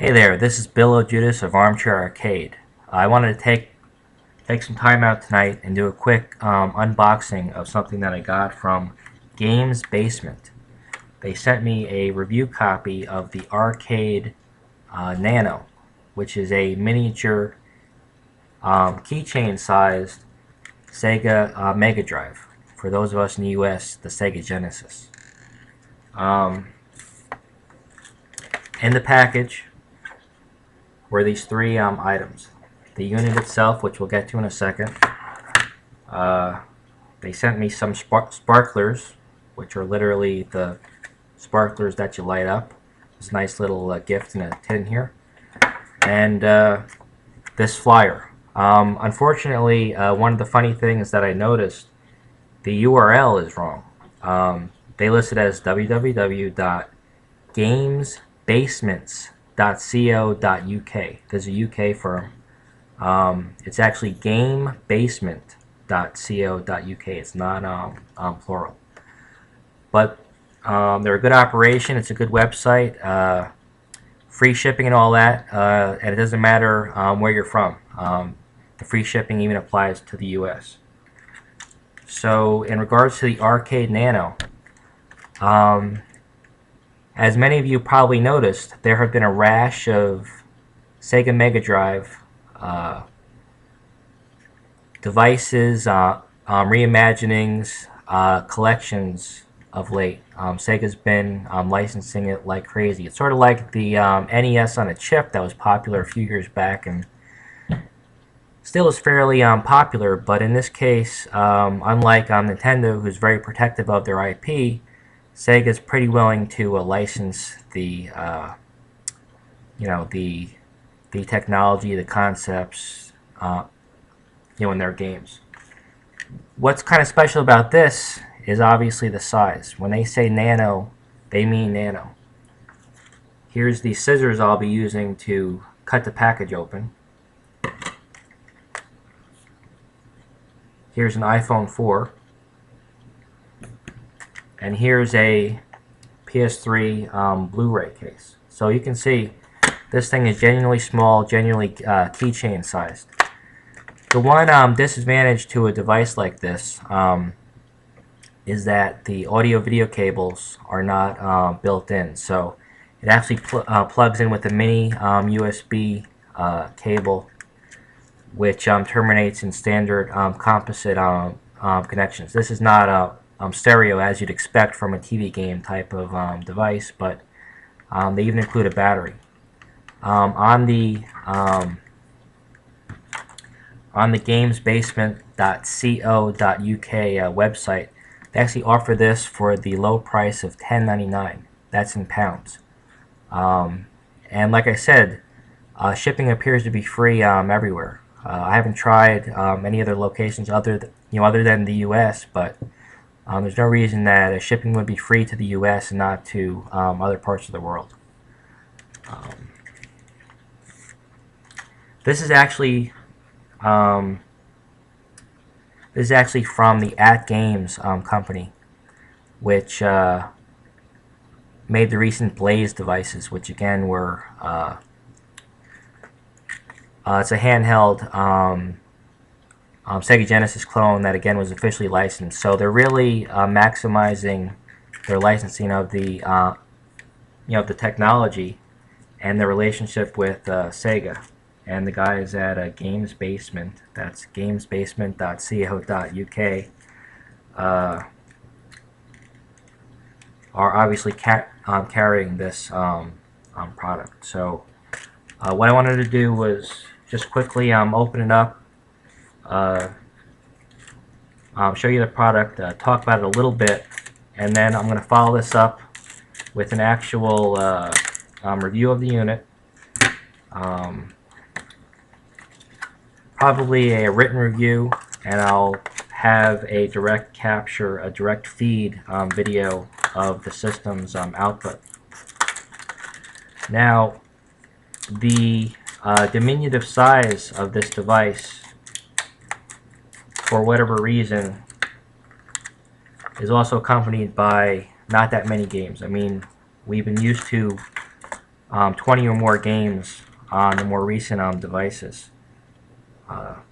Hey there, this is Bill O'Judas of Armchair Arcade. I wanted to take some time out tonight and do a quick unboxing of something that I got from Games Basement. They sent me a review copy of the Arcade Nano, which is a miniature keychain-sized Sega Mega Drive. For those of us in the US, the Sega Genesis. In the package were these three items. The unit itself, which we'll get to in a second. They sent me some sparklers, which are literally the sparklers that you light up. It's a nice little gift in a tin here. And this flyer. Unfortunately, one of the funny things that I noticed, the URL is wrong. They listed as www.gamesbasements.co.uk. There's a UK firm. It's actually gamebasement.co.uk. It's not plural. But they're a good operation. It's a good website. Free shipping and all that. And it doesn't matter where you're from. The free shipping even applies to the US. So in regards to the Arcade Nano, as many of you probably noticed, there have been a rash of Sega Mega Drive devices, reimaginings, collections of late. Sega's been licensing it like crazy. It's sort of like the NES on a chip that was popular a few years back and still is fairly popular, but in this case, unlike Nintendo, who's very protective of their IP, Sega's pretty willing to license the the technology, the concepts, in their games. What's kind of special about this is obviously the size. When they say nano, they mean nano. Here's the scissors I'll be using to cut the package open. Here's an iPhone 4. And here's a PS3 Blu-ray case. So you can see this thing is genuinely small, genuinely keychain sized. The one disadvantage to a device like this is that the audio-video cables are not built in. So it actually plugs in with a mini USB cable, which terminates in standard composite connections. This is not a stereo as you'd expect from a TV game type of device, but they even include a battery. On the gamesbasement.co.uk website, they actually offer this for the low price of $10.99. That's in pounds. And like I said, shipping appears to be free everywhere. I haven't tried any other locations other than the U.S., but there's no reason that shipping would be free to the U.S. and not to other parts of the world. This is actually from the At Games company, which made the recent Blaze devices, which again were it's a handheld Sega Genesis clone that again was officially licensed. So they're really maximizing their licensing of the the technology and the relationship with Sega. And the guys at Games Basement, that's gamesbasement.co.uk, are obviously carrying this product. So what I wanted to do was just quickly open it up, show you the product, talk about it a little bit, and then I'm going to follow this up with an actual review of the unit. Probably a written review, and I'll have a direct capture, a direct feed video of the system's output. Now, the diminutive size of this device, for whatever reason, is also accompanied by not that many games. I mean, we've been used to 20 or more games on the more recent devices.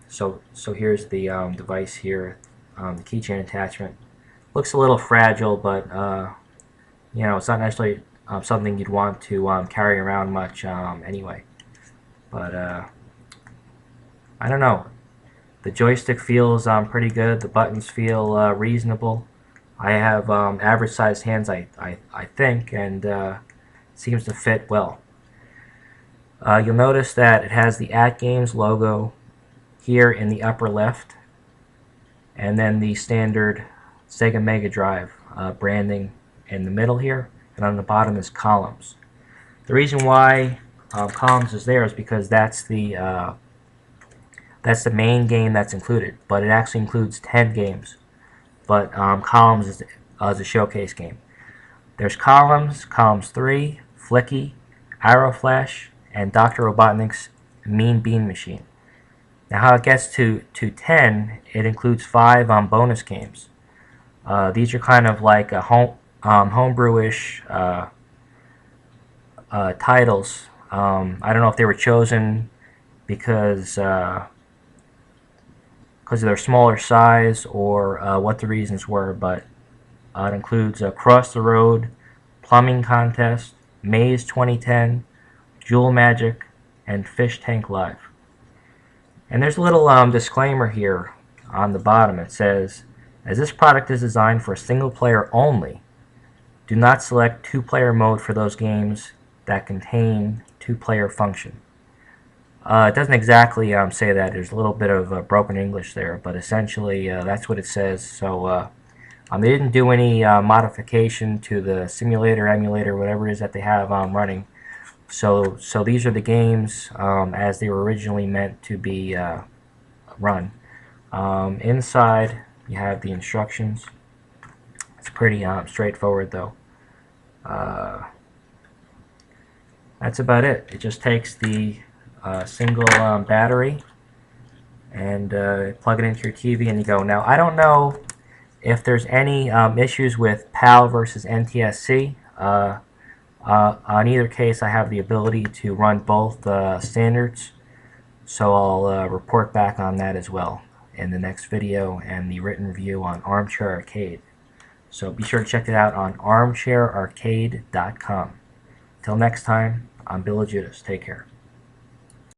So here's the device here, the keychain attachment. Looks a little fragile, but you know, it's not necessarily something you'd want to carry around much anyway. But I don't know. The joystick feels pretty good. The buttons feel reasonable. I have average sized hands, I think, and seems to fit well. You'll notice that it has the @Games logo here in the upper left, and then the standard Sega Mega Drive branding in the middle here, and on the bottom is Columns. The reason why Columns is there is because that's the main game that's included, but it actually includes 10 games. But Columns is a showcase game. There's Columns 3, Flicky, Arrow Flash, and Dr. Robotnik's Mean Bean Machine. Now how it gets to 10, it includes 5 bonus games. These are kind of like a homebrewish titles. I don't know if they were chosen because of their smaller size or what the reasons were, but it includes Cross the Road, Plumbing Contest, Maze 2010, Jewel Magic, and Fish Tank Live. And there's a little disclaimer here on the bottom. It says, as this product is designed for single player only, do not select two-player mode for those games that contain two-player function. It doesn't exactly say that. There's a little bit of broken English there, but essentially that's what it says. So they didn't do any modification to the simulator, emulator, whatever it is that they have running. So these are the games as they were originally meant to be run. Inside you have the instructions. It's pretty straightforward though. That's about it. It just takes the single battery and plug it into your TV and you go. Now I don't know if there's any issues with PAL versus NTSC. On either case, I have the ability to run both standards, so I'll report back on that as well in the next video and the written review on Armchair Arcade. So be sure to check it out on armchairarcade.com. Till next time, I'm Bill Judas. Take care.